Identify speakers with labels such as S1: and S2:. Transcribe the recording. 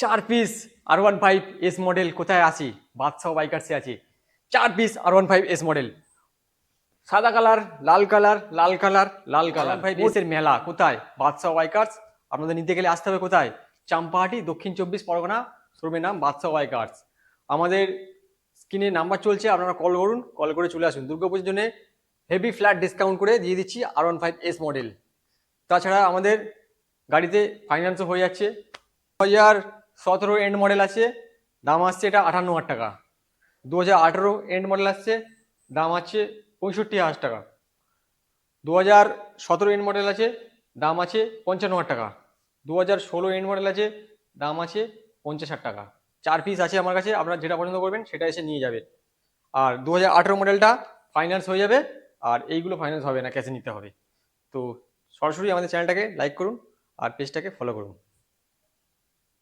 S1: 4 piece R15S model কোথায় আছে? বাদশাহ বাইকার্সে আছে 4 পিস R15S মডেল, সাদা কালার, লাল কালার, লাল কালার, লাল কালার। R15S এর মেলা কোথায়? বাদশাহ বাইকার্স। আপনাদের নিতে গেলে আসতে হবে কোথায়? চাম্পাহাটি, দক্ষিণ 24 পরগনা। শোরুমের নাম বাদশাহ বাইকার্স। আমাদের স্ক্রিনে নাম্বার চলছে, আপনারা কল করুন, কল করে চলে আসুন। দুর্গাপুজোর জন্য হেভি ফ্ল্যাট ডিসকাউন্ট করে দিয়ে দিচ্ছি R15S মডেল। তাছাড়া আমাদের গাড়িতে ফাইন্যান্সও হয়ে যাচ্ছে। 2017 এন্ড মডেল আছে, দাম আসছে এটা 58,000 টাকা। 2018 এন্ড মডেল আসছে, দাম আছে 65,000 টাকা। 2017 এন্ড মডেল আছে, দাম আছে 55,000 টাকা। 2016 এন্ড মডেল আছে, দাম আছে 50,000 টাকা। 4 পিস আছে আমার কাছে, আপনারা যেটা পছন্দ করবেন সেটা এসে নিয়ে যাবে। আর 2018 মডেলটা ফাইন্যান্স হয়ে যাবে, আর এইগুলো ফাইন্যান্স হবে না, ক্যাশে নিতে হবে। তো সরাসরি আমাদের চ্যানেলটাকে লাইক করুন আর পেজটাকে ফলো করুন।